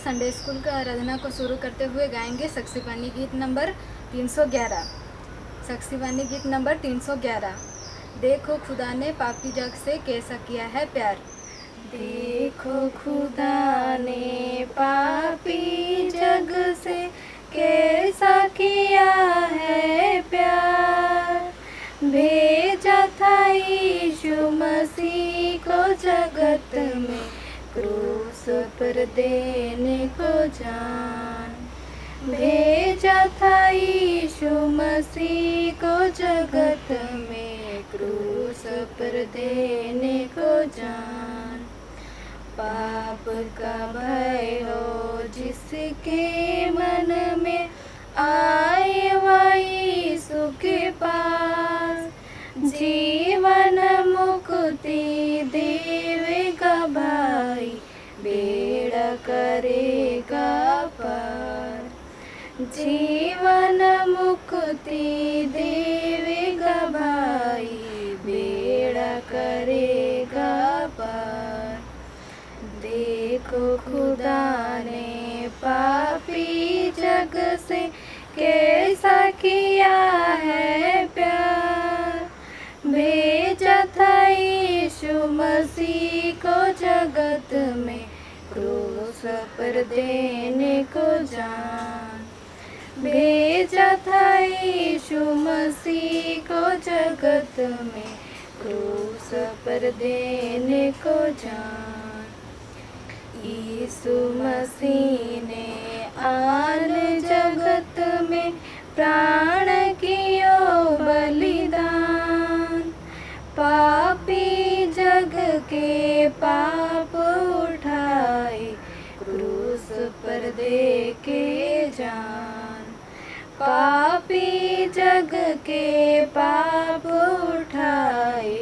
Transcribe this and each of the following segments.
Sunday school का आराधना को शुरू करते हुए गाएंगे सक्सीबानी गीत नंबर 311। सक्सीबानी गीत नंबर 311। देखो खुदा ने पापी जग से कैसा किया है प्यार। देखो खुदा ने पापी जग से कैसा किया है प्यार। भेजा था यीशु मसीह को जगत में क्रूस पर देने को जान। भेजा था यीशु मसीह को जगत में क्रूस पर देने को जान। पाप का भय हो जिसके मन में आए वह यीशु के पास, जीवन मुक्ति देवेगा भाई, बेड़ा करेगा पार। जीवन मुक्ति देवेगा भाई, बेड़ा करेगा पार। देखो खुदा ने पापी जग से कैसा किया है प्यार। भेजा था यीशु मसीह को जगत में क्रूस पर देने को जान। भेजा था यीशु मसीह को जगत में क्रूस पर देने को जान। यीशु मसीह ने आन जगत में प्राण कियो बलिदान। पापी जग के पाप उठाए क्रूस पर दे के जान। पापी जग के पाप उठाए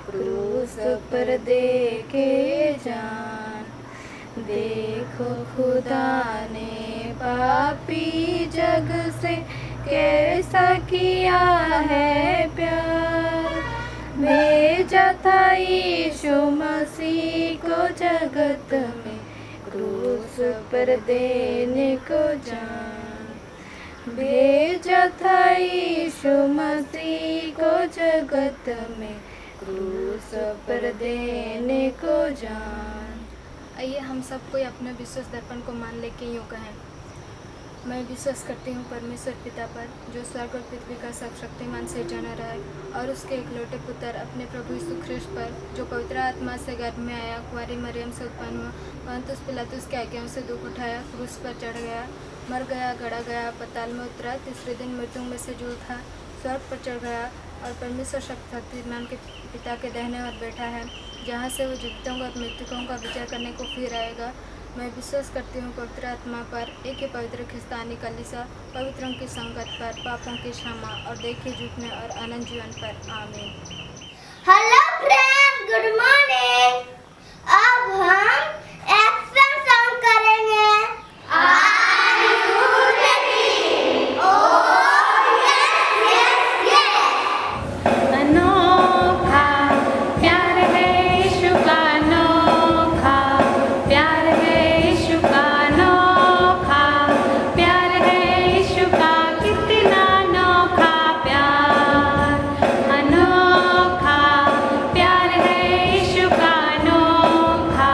क्रूस पर दे के जान। देखो खुदा ने पापी जग से कैसा किया है प्यार। भेजा था यीशु मसीह को जगत में क्रूस पर देने को जान। भेजा था यीशु मसीह को जगत में क्रूस पर देने को जान। आइए हम सब कोई अपने विश्वास दर्पण को मान ले के यूँ कहें। मैं विश्वास करती हूँ परमेश्वर पिता पर, जो स्वर्ग और पृथ्वी का सर्वशक्तिमान सिरजनहार है, और उसके इकलौते पुत्र अपने प्रभु यीशु ख्रिस्त पर, जो पवित्र आत्मा से गर्भ में आया, कुंवारी मरियम से उत्पन्न हुआ, पंतुस पिलातुस के आज्ञाओं से दुख उठाया, क्रूस पर चढ़ गया, मर गया, गड़ा गया, पाताल में उतरा, तीसरे दिन मृत्यु में से जी उठा, स्वर्ग पर चढ़ गया और परमेश्वर शक्तिमान के पिता के दाहिने ओर बैठा है, जहाँ से वो जीवितों और मृतकों का विचार करने को फिर आएगा। मैं विश्वास करती हूँ पवित्र आत्मा पर, एक ही पवित्र ख्रिस्तानी कलीसिया, पवित्रों की संगत पर, पापों की क्षमा और देखे झूठने और अनंत जीवन पर। आमीन। Hello friend, good morning. अब हम एक्शन सॉन्ग करेंगे। Are you ready? Oh yes yes yes. अनोखा प्यार है यीशु का, अनोखा प्यार है यीशु का, अनोखा प्यार है यीशु का, कितना अनोखा प्यार। अनोखा प्यार है यीशु का, अनोखा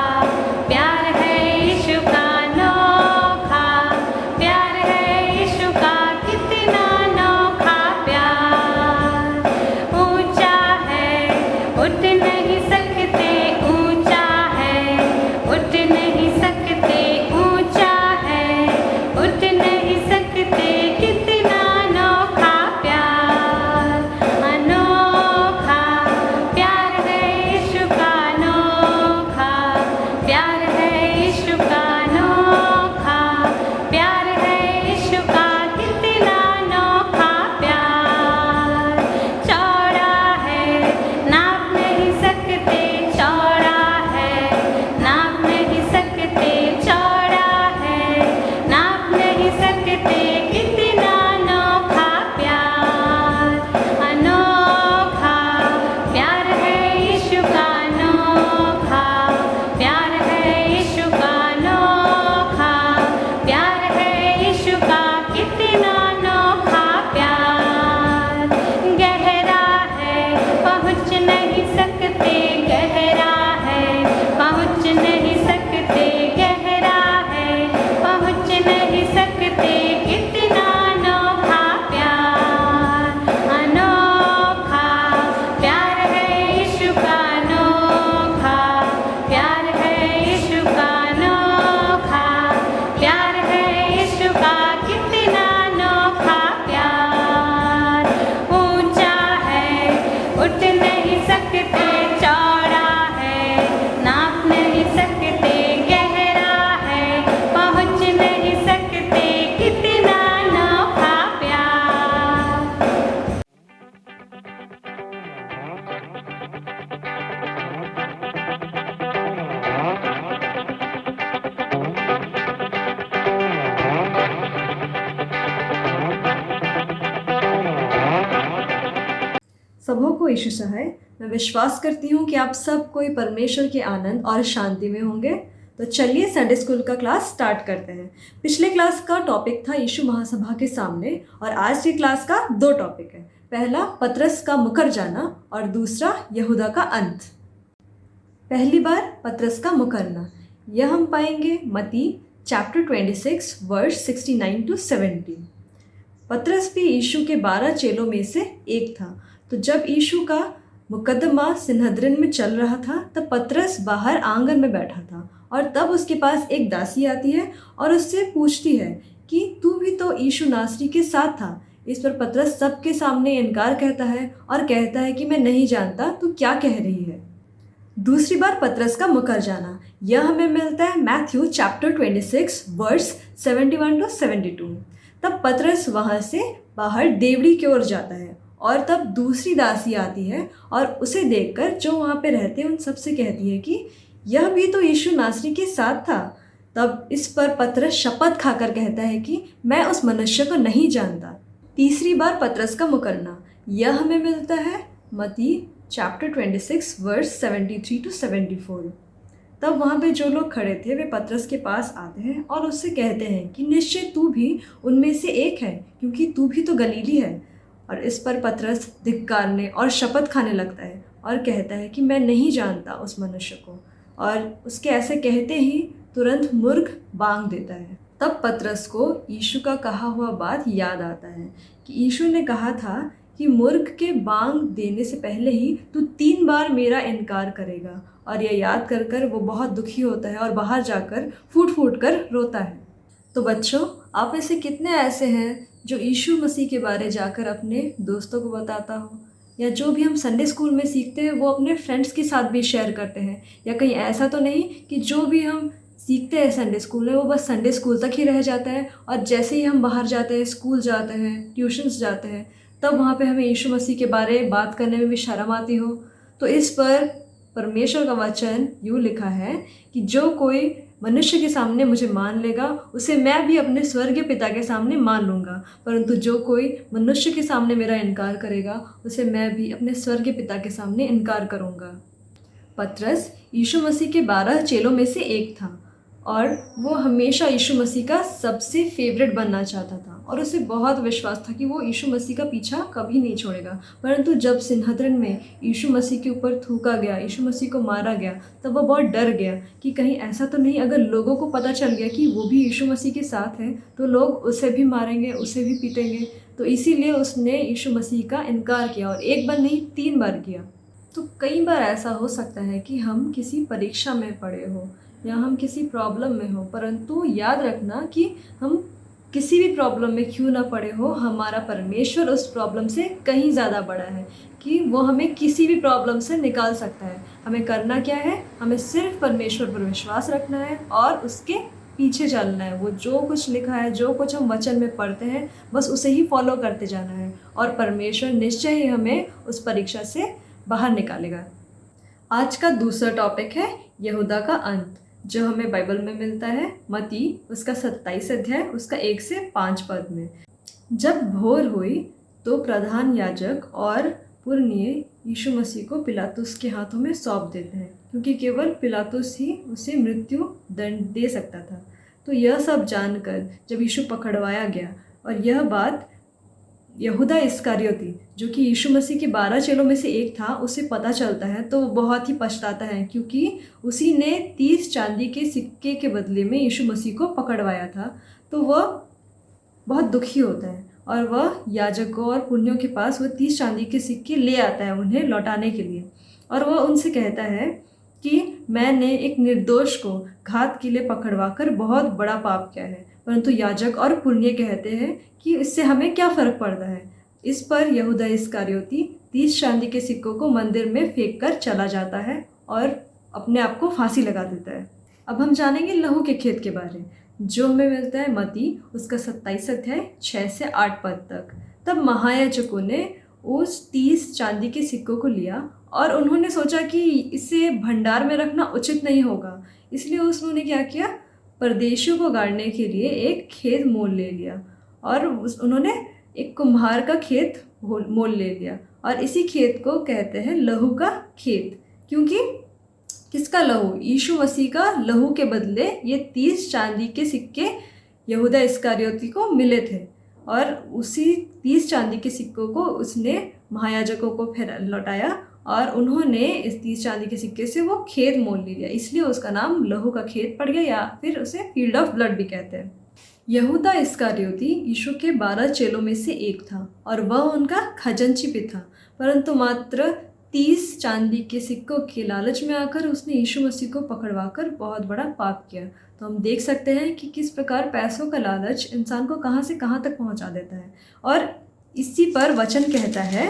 सबों को यीशु सहाय। मैं विश्वास करती हूँ कि आप सब कोई परमेश्वर के आनंद और शांति में होंगे। तो चलिए संडे स्कूल का क्लास स्टार्ट करते हैं। पिछले क्लास का टॉपिक था यीशु महासभा के सामने और आज की क्लास का 2 टॉपिक है। पहला पतरस का मुकर जाना और दूसरा यहूदा का अंत। पहली बार पतरस का मुकरना, यह हम पाएंगे मत्ती चैप्टर 26 वर्स 69 टू 70। पतरस भी यीशु के 12 चेलों में से एक था। तो जब यीशु का मुकदमा सिनहद्रिन में चल रहा था तब पतरस बाहर आंगन में बैठा था और तब उसके पास एक दासी आती है और उससे पूछती है कि तू भी तो यीशु नासरी के साथ था। इस पर पतरस सबके सामने इनकार कहता है और कहता है कि मैं नहीं जानता तू क्या कह रही है। दूसरी बार पतरस का मुकर जाना, यह हमें मिलता है मैथ्यू चैप्टर 26 वर्स 71 टू 72। तब पतरस वहाँ से बाहर देवड़ी की ओर जाता है और तब दूसरी दासी आती है और उसे देखकर जो वहाँ पे रहते हैं उन सबसे कहती है कि यह भी तो यीशु नासरी के साथ था। तब इस पर पतरस शपथ खाकर कहता है कि मैं उस मनुष्य को नहीं जानता। तीसरी बार पतरस का मुकरना, यह हमें मिलता है मत्ती चैप्टर 26 वर्स 73 टू 74। तब वहाँ पे जो लोग खड़े थे वे पतरस के पास आते हैं और उससे कहते हैं कि निश्चय तू भी उनमें से एक है, क्योंकि तू भी तो गलीली है। और इस पर पतरस धिक्कारने और शपथ खाने लगता है और कहता है कि मैं नहीं जानता उस मनुष्य को। और उसके ऐसे कहते ही तुरंत मुर्ग बांग देता है। तब पतरस को यीशु का कहा हुआ बात याद आता है कि यीशु ने कहा था कि मुर्ग के बांग देने से पहले ही तू 3 बार मेरा इनकार करेगा। और यह याद कर कर वो बहुत दुखी होता है और बाहर जाकर फूट फूट कर रोता है। तो बच्चों, आप में से कितने ऐसे हैं जो यीशु मसीह के बारे जाकर अपने दोस्तों को बताता हो, या जो भी हम संडे स्कूल में सीखते हैं वो अपने फ्रेंड्स के साथ भी शेयर करते हैं? या कहीं ऐसा तो नहीं कि जो भी हम सीखते हैं संडे स्कूल में वो बस संडे स्कूल तक ही रह जाता है और जैसे ही हम बाहर जाते हैं, स्कूल जाते हैं, ट्यूशन्स जाते हैं, तब वहाँ पे हमें यीशु मसीह के बारे में बात करने में भी शर्म आती हो? तो इस पर परमेश्वर का वचन यूँ लिखा है कि जो कोई मनुष्य के सामने मुझे मान लेगा उसे मैं भी अपने स्वर्गीय पिता के सामने मान लूँगा, परंतु जो कोई मनुष्य के सामने मेरा इनकार करेगा उसे मैं भी अपने स्वर्गीय पिता के सामने इनकार करूँगा। पतरस यीशु मसीह के 12 चेलों में से एक था और वो हमेशा यीशु मसीह का सबसे फेवरेट बनना चाहता था और उसे बहुत विश्वास था कि वो यीशु मसीह का पीछा कभी नहीं छोड़ेगा। परंतु जब सिनहद्रिन में यीशु मसीह के ऊपर थूका गया, यीशु मसीह को मारा गया, तब वो बहुत डर गया कि कहीं ऐसा तो नहीं अगर लोगों को पता चल गया कि वो भी यीशु मसीह के साथ है तो लोग उसे भी मारेंगे, उसे भी पीटेंगे। तो इसीलिए उसने यीशु मसीह का इनकार किया और 1 बार नहीं 3 बार किया। तो कई बार ऐसा हो सकता है कि हम किसी परीक्षा में पड़े हो या हम किसी प्रॉब्लम में हो, परंतु याद रखना कि हम किसी भी प्रॉब्लम में क्यों ना पड़े हो, हमारा परमेश्वर उस प्रॉब्लम से कहीं ज़्यादा बड़ा है कि वो हमें किसी भी प्रॉब्लम से निकाल सकता है। हमें करना क्या है? हमें सिर्फ परमेश्वर पर विश्वास रखना है और उसके पीछे चलना है। वो जो कुछ लिखा है, जो कुछ हम वचन में पढ़ते हैं, बस उसे ही फॉलो करते जाना है और परमेश्वर निश्चय ही हमें उस परीक्षा से बाहर निकालेगा। आज का दूसरा टॉपिक है यहूदा का अंत, जो हमें बाइबल में मिलता है मत्ती उसका 27 अध्याय उसका 1 से 5 पद में। जब भोर हुई तो प्रधान याजक और पुरनिये यीशु मसीह को पिलातुस के हाथों में सौंप देते हैं, क्योंकि केवल पिलातुस ही उसे मृत्यु दंड दे सकता था। तो यह सब जानकर जब यीशु पकड़वाया गया और यह बात यहूदा इस्करियोती, जो कि यीशु मसीह के 12 चेलों में से एक था, उसे पता चलता है तो वो बहुत ही पछताता है, क्योंकि उसी ने 30 चांदी के सिक्के के बदले में यीशु मसीह को पकड़वाया था। तो वह बहुत दुखी होता है और वह याजकों और पुण्यों के पास वह 30 चांदी के सिक्के ले आता है उन्हें लौटाने के लिए। और वह उनसे कहता है कि मैंने एक निर्दोष को घात के लिए पकड़वाकर बहुत बड़ा पाप किया है। परंतु याजक और पुण्य कहते हैं कि इससे हमें क्या फ़र्क पड़ता है। इस पर यहूदा इस्करियोती 30 चांदी के सिक्कों को मंदिर में फेंक कर चला जाता है और अपने आप को फांसी लगा देता है। अब हम जानेंगे लहू के खेत के बारे, जो हमें मिलता है मत्ती उसका 27 अध्याय 6 से 8 पद तक। तब महायाजकों ने उस 30 चांदी के सिक्कों को लिया और उन्होंने सोचा कि इसे भंडार में रखना उचित नहीं होगा, इसलिए उन्होंने क्या किया, परदेशियों को गाड़ने के लिए एक खेत मोल ले लिया और उन्होंने एक कुम्हार का खेत मोल ले लिया और इसी खेत को कहते हैं लहू का खेत। क्योंकि किसका लहू? यीशु मसीह का लहू के बदले ये 30 चांदी के सिक्के यहूदा इस्करियोती को मिले थे, और उसी 30 चांदी के सिक्कों को उसने महायाजकों को फिर लौटाया, और उन्होंने इस 30 चांदी के सिक्के से वो खेत मोल लिया, इसलिए उसका नाम लहू का खेत पड़ गया, या फिर उसे फील्ड ऑफ ब्लड भी कहते हैं। यहूदा इस्करियोती यीशु के 12 चेलों में से एक था, और वह उनका खजांची भी था, परंतु मात्र 30 चांदी के सिक्कों के लालच में आकर उसने यीशु मसीह को पकड़वाकर बहुत बड़ा पाप किया। तो हम देख सकते हैं कि किस प्रकार पैसों का लालच इंसान को कहाँ से कहाँ तक पहुँचा देता है। और इसी पर वचन कहता है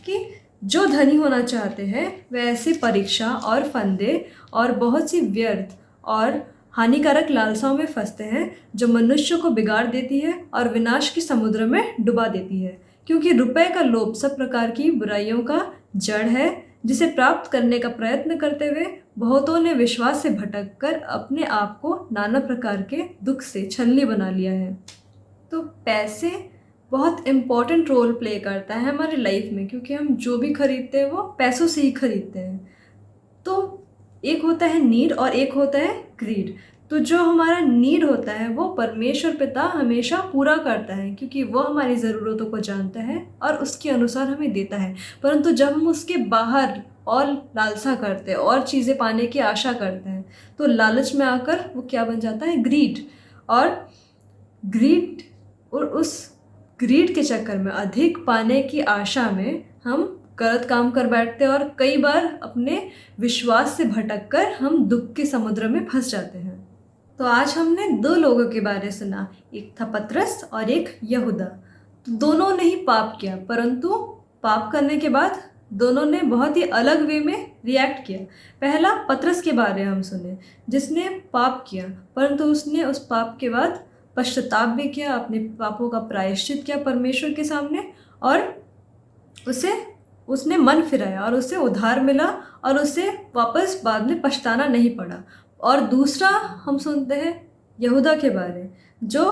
कि जो धनी होना चाहते हैं वे ऐसे परीक्षा और फंदे और बहुत सी व्यर्थ और हानिकारक लालसाओं में फंसते हैं जो मनुष्य को बिगाड़ देती है और विनाश के समुद्र में डुबा देती है। क्योंकि रुपए का लोभ सब प्रकार की बुराइयों का जड़ है, जिसे प्राप्त करने का प्रयत्न करते हुए बहुतों ने विश्वास से भटककर अपने आप को नाना प्रकार के दुख से छलनी बना लिया है। तो पैसे बहुत इम्पोर्टेंट रोल प्ले करता है हमारी लाइफ में, क्योंकि हम जो भी खरीदते हैं वो पैसों से ही खरीदते हैं। तो एक होता है नीड और एक होता है ग्रीड। तो जो हमारा नीड होता है वो परमेश्वर पिता हमेशा पूरा करता है, क्योंकि वो हमारी ज़रूरतों को जानता है और उसके अनुसार हमें देता है। परंतु जब हम उसके बाहर और लालसा करते हैं और चीज़ें पाने की आशा करते हैं, तो लालच में आकर वो क्या बन जाता है? ग्रीड। और उस ग्रीड के चक्कर में, अधिक पाने की आशा में हम गलत काम कर बैठते हैं, और कई बार अपने विश्वास से भटककर हम दुख के समुद्र में फंस जाते हैं। तो आज हमने 2 लोगों के बारे में सुना, एक था पतरस और एक यहूदा। तो दोनों ने ही पाप किया, परंतु पाप करने के बाद दोनों ने बहुत ही अलग वे में रिएक्ट किया। पहला पतरस के बारे में हम सुने, जिसने पाप किया, परंतु उसने उस पाप के बाद पश्चाताप भी किया, अपने पापों का प्रायश्चित किया परमेश्वर के सामने, और उसने मन फिराया और उसे उद्धार मिला, और उसे वापस बाद में पछताना नहीं पड़ा। और दूसरा हम सुनते हैं यहूदा के बारे, जो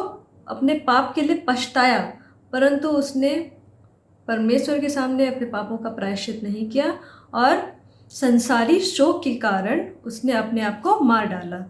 अपने पाप के लिए पछताया, परंतु उसने परमेश्वर के सामने अपने पापों का प्रायश्चित नहीं किया, और संसारी शोक के कारण उसने अपने आप को मार डाला।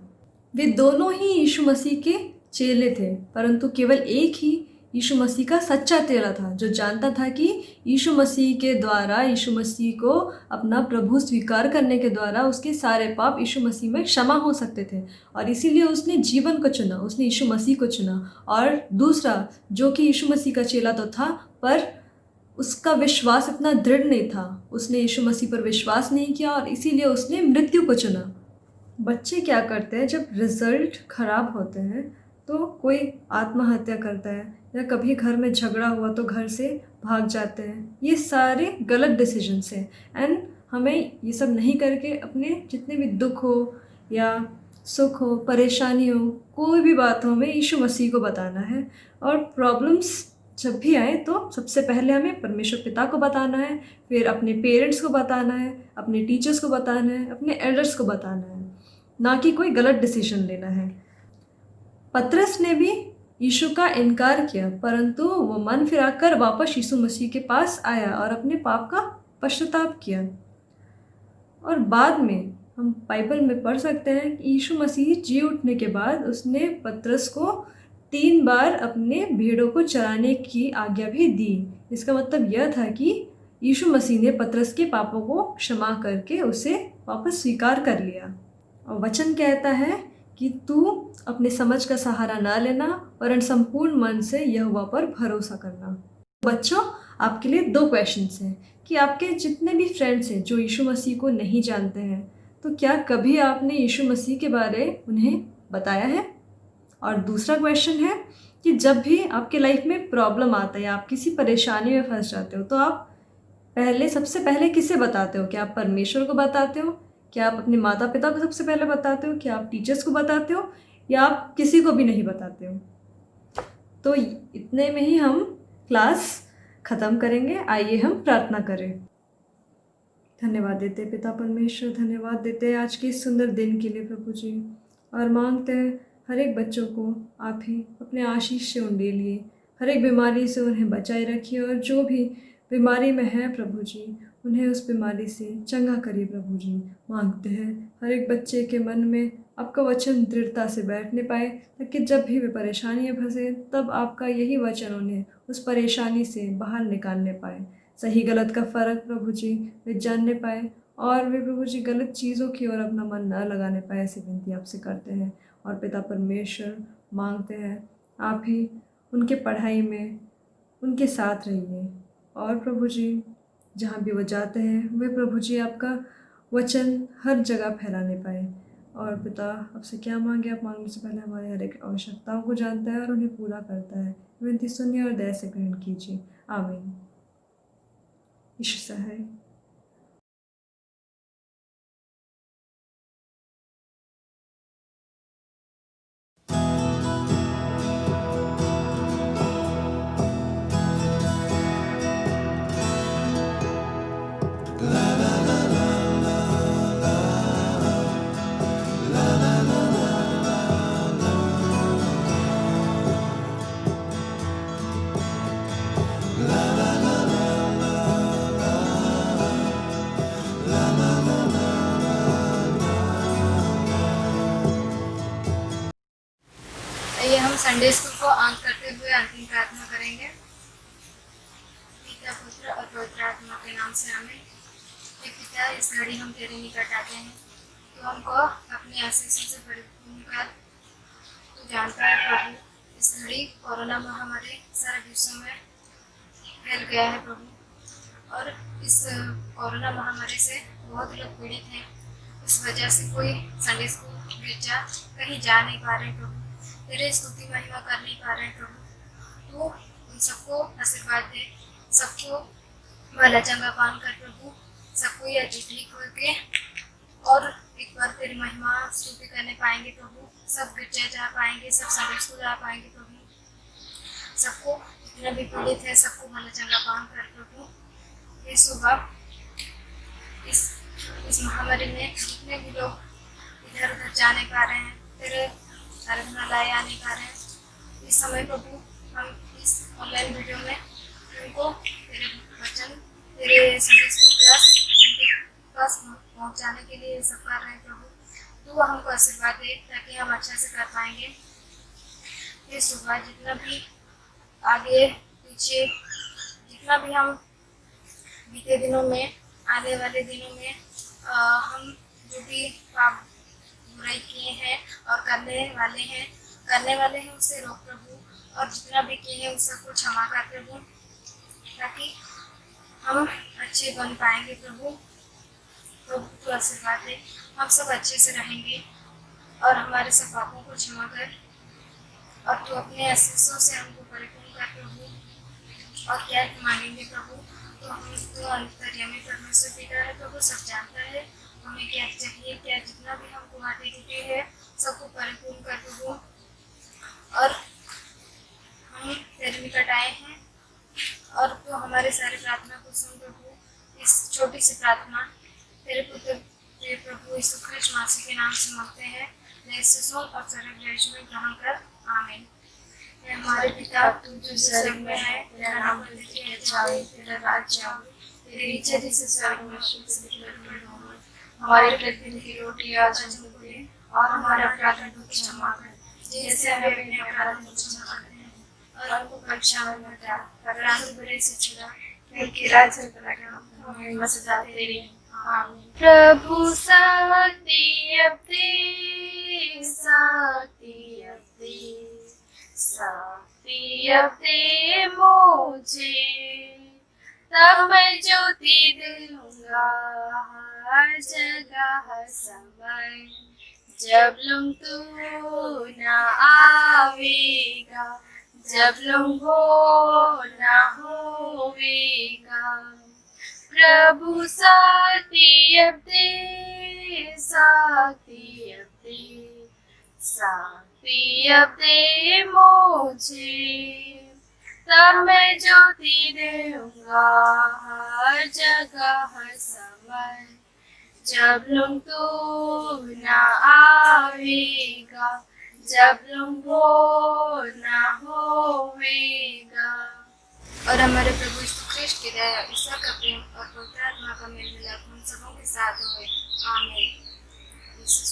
वे दोनों ही यीशु मसीह के चेले थे, परंतु केवल एक ही यीशु मसीह का सच्चा चेला था, जो जानता था कि यीशु मसीह के द्वारा, यीशु मसीह को अपना प्रभु स्वीकार करने के द्वारा उसके सारे पाप यीशु मसीह में क्षमा हो सकते थे, और इसीलिए उसने जीवन को चुना, उसने यीशु मसीह को चुना। और दूसरा, जो कि यीशु मसीह का चेला तो था, पर उसका विश्वास इतना दृढ़ नहीं था, उसने यीशु मसीह पर विश्वास नहीं किया, और इसीलिए उसने मृत्यु को चुना। बच्चे क्या करते हैं, जब रिजल्ट खराब होते हैं तो कोई आत्महत्या करता है, या कभी घर में झगड़ा हुआ तो घर से भाग जाते हैं। ये सारे गलत डिसीजंस हैं, एंड हमें ये सब नहीं करके अपने जितने भी दुख हो या सुख हो, परेशानी हो, कोई भी बात हो, हमें यीशु मसीह को बताना है। और प्रॉब्लम्स जब भी आए तो सबसे पहले हमें परमेश्वर पिता को बताना है, फिर अपने पेरेंट्स को बताना है, अपने टीचर्स को बताना है, अपने एल्डर्स को बताना है, ना कि कोई गलत डिसीजन लेना है। पतरस ने भी यीशु का इनकार किया, परंतु वो मन फिराकर वापस यीशु मसीह के पास आया और अपने पाप का पश्चाताप किया। और बाद में हम बाइबल में पढ़ सकते हैं कि यीशु मसीह जी उठने के बाद उसने पतरस को 3 बार अपने भेड़ों को चराने की आज्ञा भी दी। इसका मतलब यह था कि यीशु मसीह ने पतरस के पापों को क्षमा करके उसे वापस स्वीकार कर लिया। और वचन कहता है कि तू अपने समझ का सहारा ना लेना, वरन संपूर्ण मन से यहोवा पर भरोसा करना। बच्चों, आपके लिए 2 क्वेश्चंस हैं कि आपके जितने भी फ्रेंड्स हैं जो यीशु मसीह को नहीं जानते हैं, तो क्या कभी आपने यीशु मसीह के बारे उन्हें बताया है? और दूसरा क्वेश्चन है कि जब भी आपके लाइफ में प्रॉब्लम आता है या आप किसी परेशानी में फंस जाते हो, तो आप सबसे पहले किसे बताते हो? क्या आप परमेश्वर को बताते हो? क्या आप अपने माता पिता को सबसे पहले बताते हो? क्या आप टीचर्स को बताते हो? या आप किसी को भी नहीं बताते हो? तो इतने में ही हम क्लास ख़त्म करेंगे। आइए हम प्रार्थना करें। धन्यवाद देते पिता परमेश्वर, धन्यवाद देते हैं आज के इस सुंदर दिन के लिए प्रभु जी, और मांगते हैं हर एक बच्चों को आप ही अपने आशीष से उंडेलिए, हर एक बीमारी से उन्हें बचाए रखिए, और जो भी बीमारी में है प्रभु जी, उन्हें उस बीमारी से चंगा करिए प्रभु जी। मांगते हैं हर एक बच्चे के मन में आपका वचन दृढ़ता से बैठने पाए, ताकि जब भी वे परेशानी में फंसे तब आपका यही वचन उन्हें उस परेशानी से बाहर निकालने पाए। सही गलत का फ़र्क प्रभु जी वे जानने पाए, और वे प्रभु जी गलत चीज़ों की ओर अपना मन न लगाने पाए, ऐसी विनती आपसे करते हैं। और पिता परमेश्वर मांगते हैं आप ही उनके पढ़ाई में उनके साथ रहिए, और प्रभु जी जहाँ भी वो जाते हैं वे प्रभु जी आपका वचन हर जगह फैलाने पाए। और पिता आपसे क्या मांगे, आप मांगने से पहले हमारे हर एक आवश्यकताओं को जानता है और उन्हें पूरा करता है। विनती सुनिए और दया से ग्रहण कीजिए। आमीन। यीशु सहाय। आइए हम संडे स्कूल को ऑन करते हुए अंतिम प्रार्थना करेंगे। पिता पुत्र और पवित्र आत्मा के नाम से आमीन। हे पिता, इस घड़ी हम तेरे निकट आते हैं, तो हमको अपनी आशीषों से परिपूर्ण कर। तू जानता है प्रभु, इस घड़ी कोरोना महामारी सारे विश्व में फैल गया है प्रभु, और इस कोरोना महामारी से बहुत लोग पीड़ित हैं। इस वजह से कोई संडे स्कूल गिरजा कहीं जा नहीं पा रहे प्रभु, तेरे स्तुति महिमा कर नहीं पा रहे प्रभु। तू उन सबको आशीर्वाद दे, सबको भला चंगा पान कर प्रभु, सबको यह ठीक हो के और एक बार तेरी महिमा स्तुति करने पाएंगे प्रभु। सब गिरजा जा पाएंगे, सब संडे स्कूल जा पाएंगे प्रभु। सबको जितने भी पीड़ित है सबको भला चंगा पान कर प्रभु। ये सुबह इस महामारी में जितने भी लोग इधर उधर जा नहीं पा रहे हैं, तेरे आराधनालय आ नहीं पा रहे हैं, इस समय प्रभु हम इस ऑनलाइन वीडियो में उनको तेरे वचन, तेरे संडे स्कूल क्लास उनके पास पहुंचाने के लिए सब कर रहे हैं प्रभु। तू हमको आशीर्वाद दे ताकि हम अच्छा से कर पाएंगे। ये सुबह जितना भी आगे पीछे जितना भी हम बीते दिनों में, आने वाले दिनों में हम जो भी पाप बुराई किए हैं और करने वाले हैं उससे रोक प्रभु, और जितना भी किए हैं उस सबको क्षमा कर प्रभु, ताकि हम अच्छे बन पाएंगे प्रभु। प्रभु तू आशीर्वाद दे, हम सब अच्छे से रहेंगे और हमारे सब पापों को क्षमा कर, और तू अपने आशीषों से हमको परिपूर्ण कर प्रभु। और क्या मांगेंगे प्रभु, तो हम तो अंतर्यामी परमेश्वर पिता है प्रभु, सब जानता है हमें क्या चाहिए, क्या जितना भी हमको बातें टूटे है सबको परिपूर्ण कर प्रभु। और हम तेरे निकट आए हैं और तो हमारे सारे प्रार्थना को सुन प्रभु। इस छोटी सी प्रार्थना तेरे पुत्र प्रिय प्रभु यीशु ख्रिस्ट मसीह के नाम से मांगते हैं, जैसे सुन और सर्व में ग्रहण कर। आमीन। हमारे पिता तू जो स्वर्ग में है, तेरा नाम पवित्र किया जाए, तेरा राज्य आए, तेरी इच्छा जैसे स्वर्ग में पृथ्वी पर हो। हमारे प्रतिदिन की रोटी आज हमको दे, और हमारे अपराध को क्षमा कर जैसे हमें अपने अपराध को क्षमा करते हैं, और हमको परीक्षा में मत डाल, परंतु बुरे से छुड़ा, क्योंकि राज्य और महिमा सदा तेरी है। आमीन। प्रभु शक्ति अब दे, शक्ति अब दे, शक्ति अब दे मुझे, तब मैं ज्योति दूंगा हर जगह हर समय। जब लुम तू न आवेगा, जब लुम हो न होवेगा, प्रभु शक्ति अब दे, शक्ति अब दे, शक्ति अब दे मुझे, तब मैं ज्योति दूंगा हर जगह हर समय। जब लुम तू न आवेगा, जब लुम हो न होवेगा, और हमारे प्रभु यीशु ख्रिस्ट की दया, ईश्वर का प्रेम और पवित्र आत्मा का मेल मिलाप हम सबों के साथ होए। आमीन। यीशु